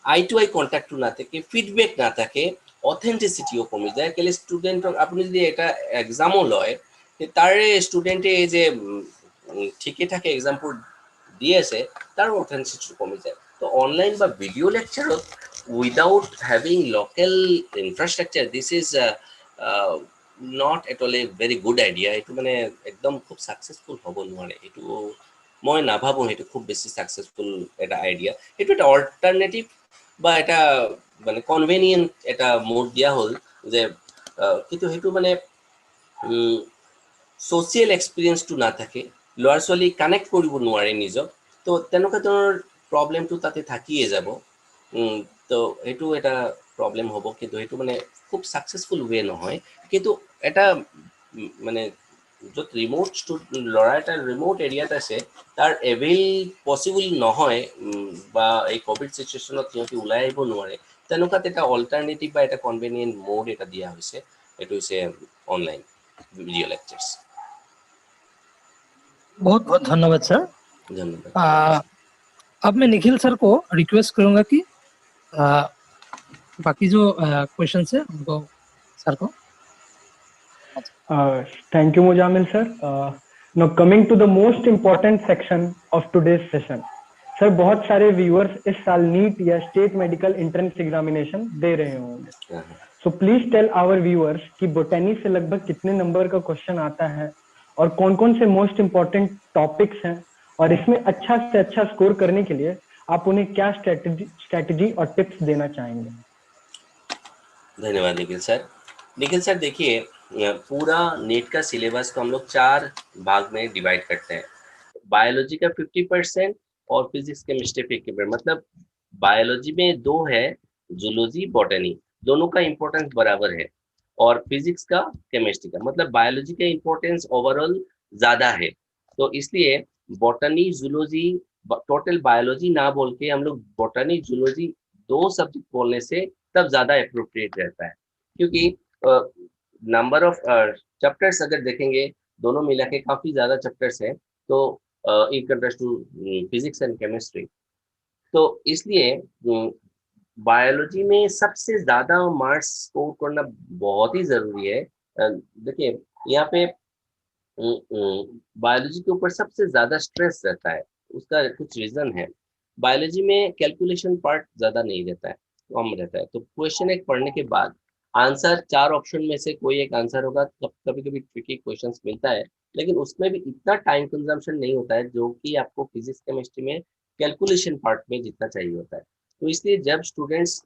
আই টু আই কণ্টেক্টটো নাথাকে ফিডবেক নাথাকে অথেণ্টিচিটিও কমি যায় কেলে ষ্টুডেণ্টক আপুনি যদি এটা এক্সামো লয় তাৰে ষ্টুডেণ্টে এই যে ঠিকে থাকে এক্সামবোৰ দি আছে তাৰ অথেণ্টিচিটিটো কমি যায় তো অনলাইন বা ভিডিঅ' লেকচাৰত without having local infrastructure this is not at all a very good idea এইটো মানে একদম খুব ছাকচেছফুল হ'ব নোৱাৰে এইটো মই নাভাবোঁ সেইটো খুব বেছি ছাকচেছফুল এটা আইডিয়া সেইটো এটা অল্টাৰনেটিভ বা এটা মানে কনভেনিয়েণ্ট এটা মোড দিয়া হ'ল যে কিন্তু সেইটো মানে ছ'চিয়েল এক্সপিৰিয়েঞ্চটো নাথাকে ল'ৰা ছোৱালী কানেক্ট কৰিব নোৱাৰে নিজক তো তেনেকুৱা ধৰণৰ প্ৰব্লেমটো তাতে থাকিয়ে যাব তো সেইটো এটা প্ৰব্লেম হ'ব কিন্তু সেইটো মানে খুব ছাকচেছফুল ৱে নহয় কিন্তু এটা মানে য'ত ৰিম'ট ল'ৰা এটা ৰিম'ট এৰিয়াত আছে তাৰ এভেইল পচিবল নহয় বা এই ক'ভিড চিটুৱেশ্যনত সিহঁতি ওলাই আহিব নোৱাৰে তেনেকুৱাত এটা অল্টাৰনেটিভ বা এটা কনভেনিয়েণ্ট মোড এটা দিয়া হৈছে এইটো হৈছে অনলাइन वीडियो लेक्चर्स बहुत बहुत धन्यवाद सर धन्यवाद अब मैं निखिल सर को रिक्वेस्ट करूंगा कि बाकी जो क्वेश्चन है उनको सर को Thank you, Mujamil sir. Now coming to the most important section of today's session. Sir बहुत सारे व्यूअर्स इस साल नीट या स्टेट मेडिकल एंट्रेंस एग्जामिनेशन दे रहे होंगे so please tell our viewers कि बोटनी से लगभग कितने नंबर का क्वेश्चन आता है और कौन कौन से मोस्ट इम्पोर्टेंट टॉपिक्स हैं और इसमें अच्छा से अच्छा स्कोर करने के लिए आप उन्हें क्या स्ट्रेटजी और टिप्स देना चाहेंगे धन्यवाद निखिल सर देखिए पूरा नीट का सिलेबस को हम लोग 4 भाग में डिवाइड करते हैं बायोलॉजी का 50% और फिजिक्स केमिस्ट्री 50% मतलब बायोलॉजी में 2 है जूलॉजी बॉटनी दोनों का इम्पोर्टेंस बराबर है, और फिजिक्स का, केमिस्ट्री का, मतलब बायोलॉजी का इम्पोर्टेंस ओवरऑल ज्यादा है। तो इसलिए बॉटनी, जूलॉजी, टोटल बायोलॉजी ना बोल के हम लोग बॉटनी, जूलॉजी 2 सब्जेक्ट बोलने से तब ज्यादा अप्रोप्रिएट रहता है, क्योंकि नंबर ऑफ चैप्टर्स अगर देखेंगे दोनों मिला के काफी ज्यादा चैप्टर्स है, तो in contrast to physics and chemistry. तो इसलिए बायोलॉजी में सबसे ज्यादा मार्क्स स्कोर करना बहुत ही जरूरी है। देखिए यहाँ पे बायोलॉजी के ऊपर सबसे ज्यादा स्ट्रेस रहता है, उसका कुछ रीजन है। बायोलॉजी में कैलकुलेशन पार्ट ज्यादा नहीं रहता है, कम रहता है। तो क्वेश्चन एक पढ़ने के बाद आंसर 4 ऑप्शन में से कोई एक आंसर होगा। कभी कभी ट्रिकी क्वेश्चंस मिलता है, लेकिन उसमें भी इतना टाइम कंजम्पशन नहीं होता है जो कि आपको फिजिक्स केमिस्ट्री में कैलकुलेशन पार्ट में जितना चाहिए होता है। तो इसलिए जब स्टूडेंट्स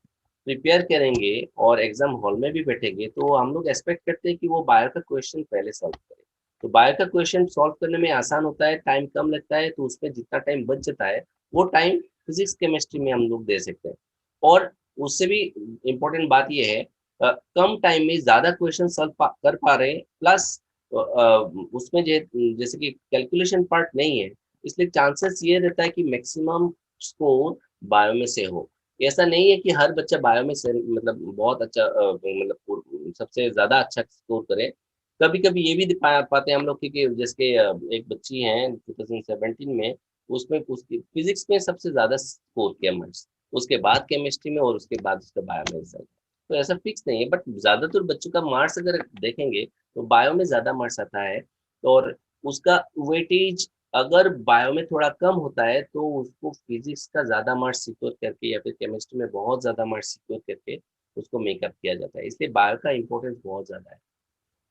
प्रिपेयर करेंगे और एग्जाम हॉल में भी बैठेंगे, तो हम लोग एक्सपेक्ट करते हैं कि वो बायो का क्वेश्चन पहले सॉल्व करें। तो बायो का क्वेश्चन सॉल्व करने में आसान होता है, टाइम कम लगता है, तो उसमें जितना टाइम बच जाता है वो टाइम फिजिक्स केमिस्ट्री में हम लोग दे सकते हैं। और उससे भी इम्पोर्टेंट बात यह है, कम टाइम में ज्यादा क्वेश्चन सॉल्व कर पा रहे हैं, प्लस उसमें जैसे कि कैलकुलेशन पार्ट नहीं है, इसलिए चांसेस ये रहता है कि मैक्सिमम स्कोर बायो में से हो। ऐसा नहीं है कि हर बच्चा बायो में से मतलब बहुत अच्छा मतलब सबसे ज्यादा अच्छा स्कोर करे। कभी कभी ये भी पाते हैं हम लोग कि जैसे एक बच्ची है 2017 में, उसमें उसकी फिजिक्स में सबसे ज्यादा स्कोर किया मार्क्स, उसके बाद केमिस्ट्री में, और उसके बाद उसका बायो में रिजल्ट। तो ऐसा फिक्स नहीं है, बट ज्यादातर बच्चों का मार्क्स अगर देखेंगे तो बायो में ज्यादा मार्क्स आता है। और उसका वेटेज अगर बायो में थोड़ा कम होता है तो उसको फिजिक्स का ज्यादा मार्क्स सिक्योर करके या फिर केमिस्ट्री में बहुत ज्यादा मार्क्स सिक्योर करके उसको मेकअप किया जाता है। इसलिए बायो का इम्पोर्टेंस बहुत ज्यादा है।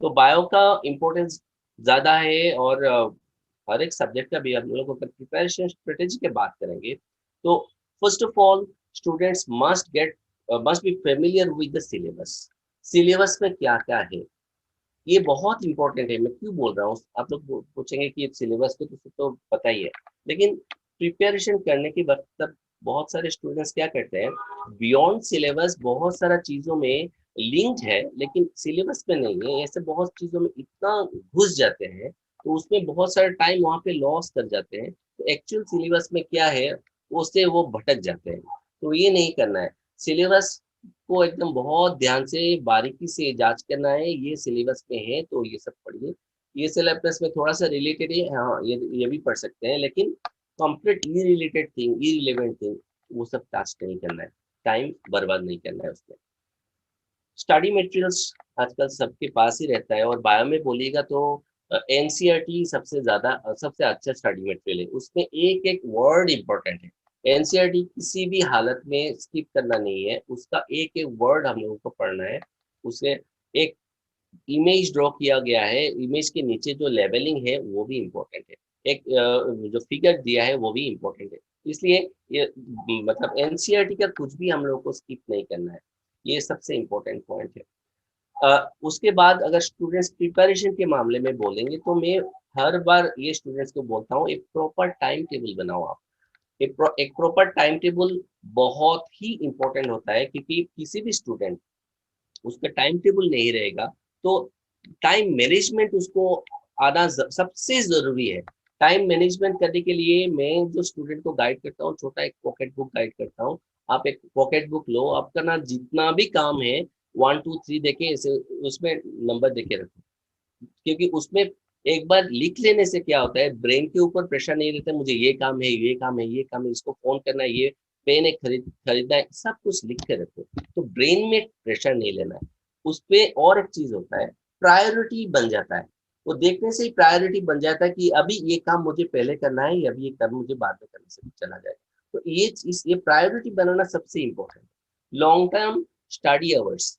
तो बायो का इम्पोर्टेंस ज्यादा है। और हर एक सब्जेक्ट का भी हम लोग अगर प्रिपरेशन स्ट्रेटेजी की बात करेंगे, तो first of all students must be familiar with the syllabus. Syllabus में क्या क्या है ये बहुत इंपॉर्टेंट है। मैं क्यों बोल रहा हूँ, आप लोग पूछेंगे कि सिलेबस पे तो पता ही है, लेकिन प्रिपरेशन करने के वक्त तक बहुत सारे स्टूडेंट्स क्या करते हैं, बियॉन्ड सिलेबस बहुत सारा चीजों में लिंक्ड है लेकिन सिलेबस में नहीं है, ऐसे बहुत चीजों में इतना घुस जाते हैं तो उसमें बहुत सारा टाइम वहाँ पे लॉस कर जाते हैं। तो एक्चुअल सिलेबस में क्या है उससे वो भटक जाते हैं। तो ये नहीं करना है। सिलेबस को एकदम बहुत ध्यान से बारीकी से जांच करना है, ये सिलेबस में है तो ये सब पढ़िए। ये सिलेबस में थोड़ा सा रिलेटेड है, हाँ ये भी पढ़ सकते हैं, लेकिन कंप्लीट इरिलेटेड थिंग, इरिलेवेंट थिंग वो सब टास्क नहीं करना है, टाइम बर्बाद नहीं करना है उसमें। स्टडी मटेरियल्स आजकल सबके पास ही रहता है, और बायो में बोलिएगा तो एनसीईआरटी सबसे अच्छा स्टडी मटेरियल है। उसमें एक एक वर्ड इंपॉर्टेंट है। एनसीईआरटी किसी भी हालत में स्किप करना नहीं है, उसका एक एक वर्ड हम लोगों को पढ़ना है। उसे एक इमेज ड्रॉ किया गया है, इमेज के नीचे जो लेबलिंग है वो भी इम्पोर्टेंट है, एक जो फिगर दिया है वो भी इम्पोर्टेंट है। इसलिए ये मतलब एनसीईआरटी का कुछ भी हम लोग को स्किप नहीं करना है, ये सबसे इम्पोर्टेंट पॉइंट है। उसके बाद अगर स्टूडेंट्स प्रिपरेशन के मामले में बोलेंगे तो मैं हर बार ये स्टूडेंट्स को बोलता हूँ, एक प्रॉपर टाइम टेबल बनाओ आप। एक प्रॉपर टाइम टेबल बहुत ही इंपॉर्टेंट होता है, क्योंकि किसी भी स्टूडेंट उसका टाइम टेबल नहीं रहेगा तो टाइम मैनेजमेंट उसको आना सबसे जरूरी है। टाइम मैनेजमेंट करने के लिए मैं जो स्टूडेंट को गाइड करता हूँ, छोटा एक पॉकेट बुक गाइड करता हूँ। आप एक पॉकेट बुक लो, आपका ना जितना भी काम है 1 2 3 देके ऐसे उसमें नंबर देके रखो, क्योंकि उसमें एक बार लिख लेने से क्या होता है, ब्रेन के ऊपर प्रेशर नहीं रहता, मुझे ये काम है, ये काम है, ये काम है, इसको फोन करना है, ये पेन है खरीदना है, सब कुछ लिख के रखो। तो ब्रेन में प्रेशर नहीं लेना है उस पे। और एक चीज होता है, प्रायोरिटी बन जाता है। वो देखने से ही प्रायोरिटी बन जाता है कि अभी ये काम मुझे पहले करना है या अभी ये काम मुझे बाद में करने से भी चला जाएगा। तो ये चीज, ये प्रायोरिटी बनाना सबसे इम्पोर्टेंट है। लॉन्ग टर्म स्टडी अवर्स,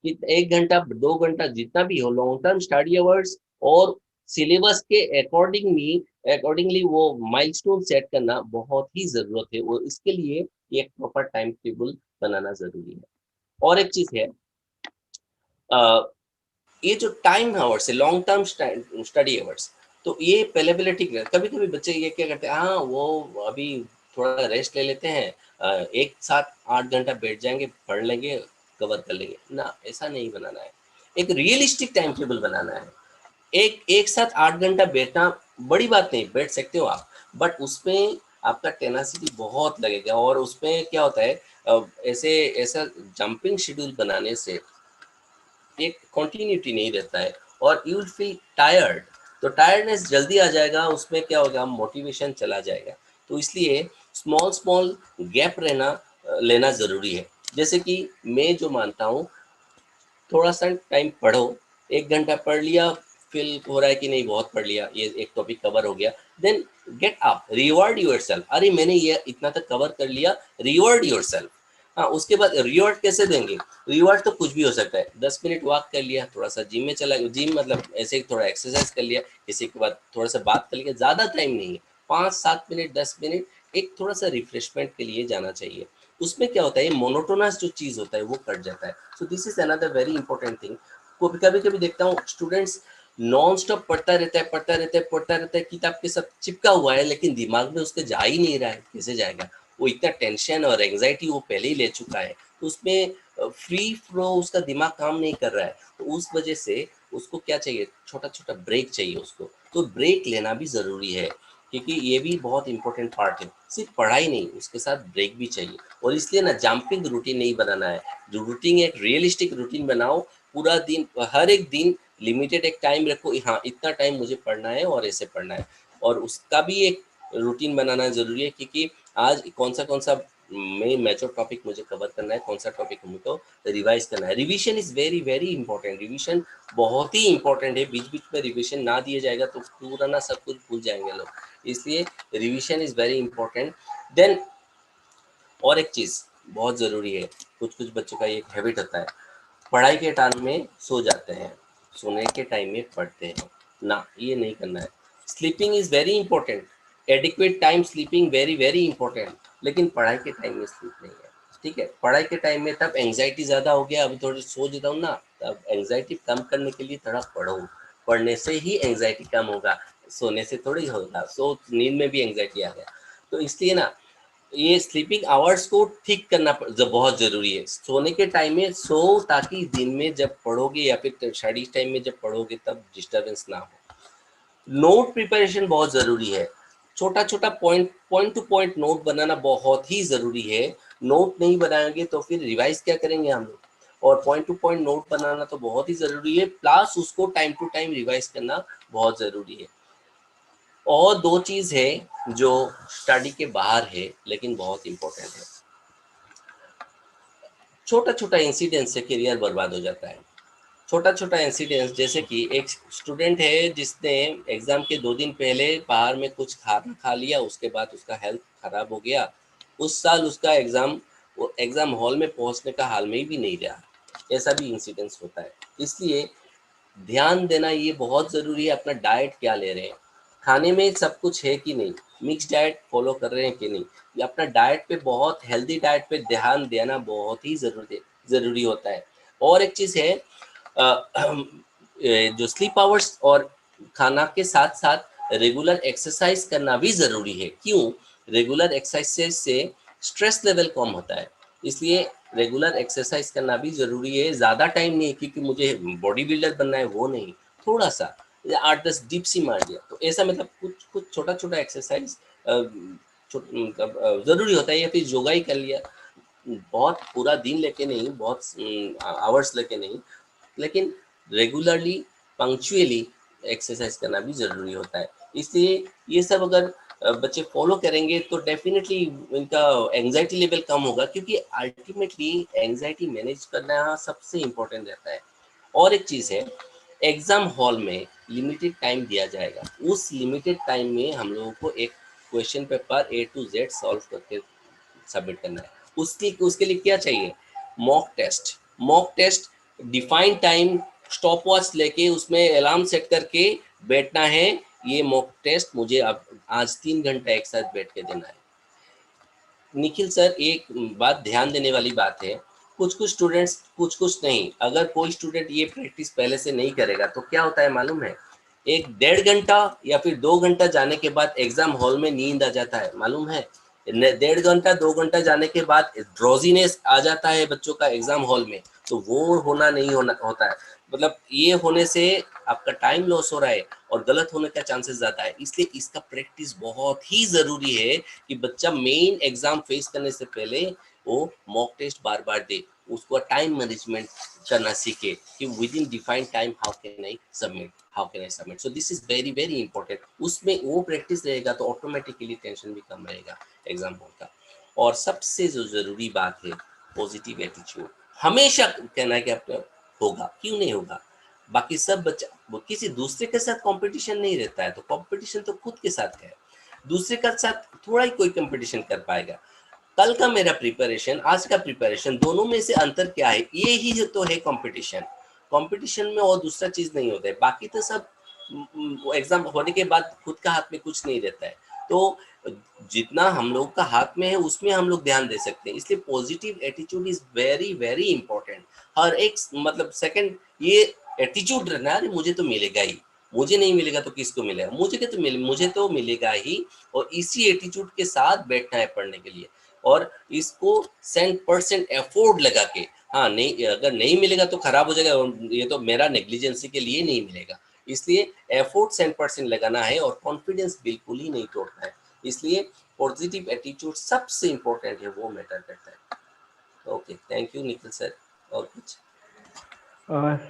1 घंटा 2 घंटा जितना भी हो, लॉन्ग टर्म स्टडी अवर्स और सिलेबस के अकॉर्डिंगली वो माइलस्टोन सेट करना बहुत ही जरूरत है। और इसके लिए एक प्रॉपर टाइम टेबल बनाना जरूरी है। और एक चीज है, ये जो टाइम आवर्स है, लॉन्ग टर्म स्टडी आवर्स, तो ये पहले ठीक है। कभी कभी बच्चे ये क्या करते हैं, हाँ वो अभी थोड़ा रेस्ट ले लेते हैं, एक साथ 8 घंटा बैठ जाएंगे, पढ़ लेंगे, कवर कर लेंगे ना, ऐसा नहीं बनाना है। एक रियलिस्टिक टाइम टेबल बनाना है। एक साथ 8 घंटा बैठना बड़ी बात नहीं, बैठ सकते हो आप, बट उसमें आपका टेनासिटी बहुत लगेगा। और उसमें क्या होता है, ऐसा जंपिंग शेड्यूल बनाने से एक कंटिन्यूटी नहीं रहता है और यू विल फील टायर्ड। तो टायर्डनेस जल्दी आ जाएगा, उसमें क्या होगा, मोटिवेशन चला जाएगा। तो इसलिए स्मॉल स्मॉल गैप लेना ज़रूरी है। जैसे कि मैं जो मानता हूँ, थोड़ा सा टाइम पढ़ो, 1 घंटा पढ़ लिया, फील हो रहा है कि नहीं बहुत पढ़ लिया, ये एक टॉपिक कवर हो गया, then get up, reward yourself, अरे मैंने ये इतना तक कवर कर लिया, रिवॉर्ड योरसेल्फ। हाँ, उसके बाद रिवॉर्ड कैसे देंगे? रिवॉर्ड तो कुछ भी हो सकता है, 10 मिनट वॉक कर लिया, थोड़ा सा जिम में चला, जिम मतलब ऐसे ही थोड़ा एक्सरसाइज कर लिया, किसी के बाद थोड़ा सा बात कर लिया, ज़्यादा टाइम नहीं है, 5-7 मिनट 10 मिनट एक थोड़ा सा रिफ्रेशमेंट के लिए जाना चाहिए। उसमें क्या होता है, मोनोटोनस जो चीज़ होता है वो कट जाता है। So this is another very important thing. कभी कभी देखता हूँ स्टूडेंट्स नॉन स्टॉप पढ़ता रहता है, किताब के साथ चिपका हुआ है, लेकिन दिमाग में उसके जा ही नहीं रहा है, कैसे जाएगा? वो इतना टेंशन और एंग्जाइटी वो पहले ही ले चुका है, तो उसमें फ्री फ्लो उसका दिमाग काम नहीं कर रहा है। तो उस वजह से उसको क्या चाहिए, छोटा छोटा ब्रेक चाहिए उसको। तो ब्रेक लेना भी ज़रूरी है, क्योंकि ये भी बहुत इंपॉर्टेंट पार्ट है। सिर्फ पढ़ाई नहीं, उसके साथ ब्रेक भी चाहिए। और इसलिए ना जंपिंग रूटीन नहीं बनाना है, जो रूटीन एक रियलिस्टिक रूटीन बनाओ। पूरा दिन, हर एक दिन लिमिटेड एक टाइम रखो, हाँ इतना टाइम मुझे पढ़ना है और ऐसे पढ़ना है। और उसका भी एक रूटीन बनाना ज़रूरी है, क्योंकि आज कौन सा मेन मेजर टॉपिक मुझे कवर करना है, कौन सा टॉपिक मुझको रिवाइज करना है। Revision is very very important, revision बहुत ही इंपॉर्टेंट है। बीच बीच में रिवीजन ना दिया जाएगा तो पूरा ना सब कुछ भूल जाएंगे लोग, इसलिए revision is very important. Then और एक चीज़ बहुत ज़रूरी है, कुछ कुछ बच्चों का एक हैबिट होता है, पढ़ाई के टाइम में सो जाते हैं, सोने के टाइम में पढ़ते हैं ना, ये नहीं करना है। Sleeping is very important, adequate time sleeping very very important, लेकिन पढ़ाई के टाइम में स्लीप नहीं है। ठीक है, पढ़ाई के टाइम में तब एंग्जाइटी ज़्यादा हो गया, अभी थोड़ी सो जाता हूँ ना, तब एंग्जाइटी कम करने के लिए थोड़ा पढ़ो, पढ़ने से ही एंग्जाइटी कम होगा, सोने से थोड़ी होगा। सो नींद में भी एंग्जाइटी आ गया, तो इसलिए ना ये स्लीपिंग आवर्स को ठीक करना बहुत ज़रूरी है। सोने के टाइम में सो, ताकि दिन में जब पढ़ोगे या फिर स्टडी टाइम में जब पढ़ोगे तब डिस्टर्बेंस ना हो। नोट प्रिपरेशन बहुत ज़रूरी है, छोटा छोटा पॉइंट टू पॉइंट नोट बनाना बहुत ही ज़रूरी है। नोट नहीं बनाएंगे तो फिर रिवाइज क्या करेंगे हम लोग? और पॉइंट टू पॉइंट नोट बनाना तो बहुत ही ज़रूरी है, प्लस उसको टाइम टू टाइम रिवाइज करना बहुत ज़रूरी है। और दो चीज़ है जो स्टडी के बाहर है लेकिन बहुत इंपॉर्टेंट है। छोटा छोटा इंसिडेंट से करियर बर्बाद हो जाता है। छोटा छोटा इंसिडेंट, जैसे कि एक स्टूडेंट है जिसने एग्ज़ाम के 2 दिन पहले बाहर में कुछ खाना खा लिया, उसके बाद उसका हेल्थ ख़राब हो गया। उस साल उसका एग्ज़ाम हॉल में पहुंचने का हाल में भी नहीं रहा। ऐसा भी इंसिडेंट्स होता है। इसलिए ध्यान देना ये बहुत ज़रूरी है, अपना डाइट क्या ले रहे हैं, खाने में सब कुछ है कि नहीं, मिक्स डाइट फॉलो कर रहे हैं कि नहीं, ये अपना डाइट पे, बहुत हेल्दी डाइट पे ध्यान देना बहुत ही ज़रूरी होता है। और एक चीज़ है, जो स्लीप आवर्स और खाना के साथ साथ रेगुलर एक्सरसाइज करना भी ज़रूरी है। क्यों? रेगुलर एक्सरसाइज से स्ट्रेस लेवल कम होता है, इसलिए रेगुलर एक्सरसाइज करना भी ज़रूरी है। ज़्यादा टाइम नहीं, क्योंकि मुझे बॉडी बिल्डर बनना है वो नहीं, थोड़ा सा 8-10 डिप्स ही मार दिया, तो ऐसा मतलब कुछ कुछ छोटा छोटा एक्सरसाइज ज़रूरी होता है। या फिर योगा ही कर लिया, बहुत पूरा दिन लेके नहीं, बहुत आवर्स लेके नहीं, लेकिन रेगुलरली पंक्चुअली एक्सरसाइज करना भी ज़रूरी होता है। इसलिए ये सब अगर बच्चे फॉलो करेंगे तो डेफिनेटली इनका एंग्जाइटी लेवल कम होगा, क्योंकि अल्टीमेटली एंग्जाइटी मैनेज करना सबसे इम्पोर्टेंट रहता है। और एक चीज़ है, एग्ज़ाम हॉल में लिमिटेड टाइम दिया जाएगा, उस लिमिटेड टाइम में हम लोगों को एक question paper A to Z solve करके सबमिट करना है। उसके लिए क्या चाहिए? Mock test define time, stop watch लेके उसमें अलार्म सेट करके बैठना है। ये मॉक टेस्ट मुझे अब आज 3 घंटा एक साथ बैठ के देना है। निखिल सर, एक बात ध्यान देने वाली बात है, कुछ स्टूडेंट्स, कुछ नहीं, अगर कोई स्टूडेंट ये प्रैक्टिस पहले से नहीं करेगा तो क्या होता है मालूम है? 1-1.5 घंटा या फिर 2 घंटा जाने के बाद एग्जाम हॉल में नींद आ जाता है, मालूम है? 1.5 घंटा 2 घंटा जाने के बाद ड्रोजीनेस आ जाता है बच्चों का एग्जाम हॉल में, तो वो होना नहीं होता है। मतलब ये होने से आपका टाइम लॉस हो रहा है और गलत होने का चांसेस ज्यादा है। इसलिए इसका प्रैक्टिस बहुत ही जरूरी है कि बच्चा मेन एग्जाम फेस करने से पहले वो मॉक टेस्ट बार बार दे, उसको टाइम मैनेजमेंट करना सीखे कि with in defined time how can I submit. So this is very very important. उसमें वो प्रैक्टिस रहेगा तो ऑटोमेटिकली टेंशन भी कम रहेगा एग्जाम हॉल का। और सबसे जो जरूरी बात है पॉजिटिव एटीट्यूड। हमेशा कहना है कि आपका होगा, क्यों नहीं होगा। बाकी सब बच्चा वो किसी दूसरे के साथ कंपटीशन नहीं रहता है, तो कंपटीशन तो खुद के साथ है, दूसरे के साथ थोड़ा ही कोई कंपटीशन कर पाएगा। कल का मेरा प्रिपरेशन, आज का प्रिपरेशन, दोनों में से अंतर क्या है, ये ही तो है कंपटीशन। कंपटीशन में और दूसरा चीज नहीं होता है, बाकी तो सब एग्जाम होने के बाद खुद का हाथ में कुछ नहीं रहता है। तो जितना हम लोग का हाथ में है उसमें हम लोग ध्यान दे सकते हैं। इसलिए positive attitude is very very important. हर एक मतलब सेकंड ये एटीट्यूड रहना, अरे मुझे तो मिलेगा ही, मुझे नहीं मिलेगा तो किसको मिलेगा, मुझे तो मिलेगा ही। और इसी एटीट्यूड के साथ बैठना है पढ़ने के लिए, और इसको 100% एफोर्ड लगा के, हाँ नहीं अगर नहीं मिलेगा तो खराब हो जाएगा, ये तो मेरा नेग्लिजेंसी के लिए नहीं मिलेगा। इसलिए एफोर्ट 100% लगाना है और कॉन्फिडेंस बिल्कुल ही नहीं तोड़ना है। इसलिए पॉजिटिव एटीट्यूड सबसे इंपॉर्टेंट है, वो मैटर करता है। Okay, thank you Nikhil sir. और कुछ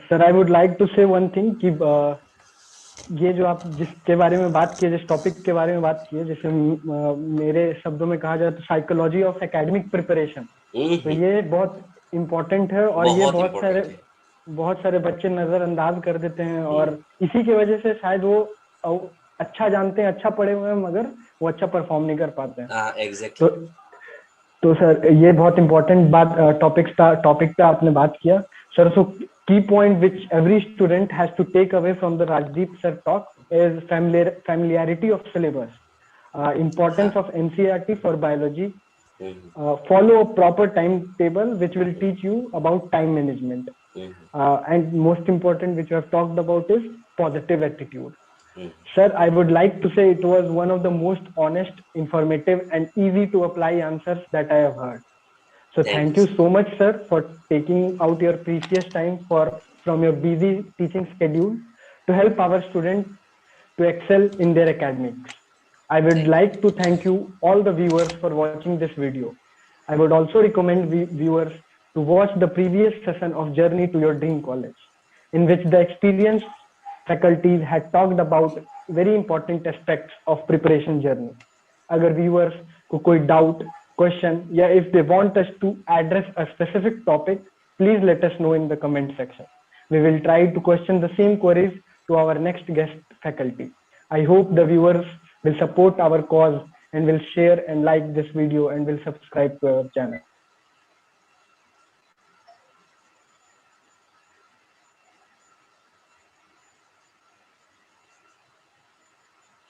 sir, I would like to say one thing कि ये जो आप जिसके बारे में बात किए, जिस टॉपिक के बारे में बात किए, जैसे मेरे शब्दों में कहा जाए तो साइकोलॉजी ऑफ एकेडमिक प्रिपरेशन, तो ये बहुत इम्पोर्टेंट है। और ये बहुत सारे बच्चे नजरअंदाज कर देते हैं, और इसी की वजह से शायद वो अच्छा जानते हैं, अच्छा पढ़े हुए हैं, मगर वो अच्छा परफॉर्म नहीं कर पाते हैं। एग्जैक्टली। तो सर ये बहुत इंपॉर्टेंट बात टॉपिक पे आपने बात किया sir. So key point which every student has to take away from the Rajdeep sir talk is familiarity of syllabus, importance of NCERT for biology, follow a proper timetable which will teach you about time management, and most important which you have talked about is positive attitude. Sir, I would like to say it was one of the most honest, informative and easy to apply answers that I have heard. So thank you so much, sir, for taking out your precious time from your busy teaching schedule to help our students to excel in their academics. I would like to thank you all the viewers for watching this video. I would also recommend viewers to watch the previous session of Journey to Your Dream College, in which the experienced faculties had talked about very important aspects of preparation journey. Agar viewers को कोई doubt, question, yeah, if they want us to address a specific topic, please let us know in the comment section. We will try to question the same queries to our next guest faculty. I hope the viewers will support our cause and will share and like this video and will subscribe to our channel.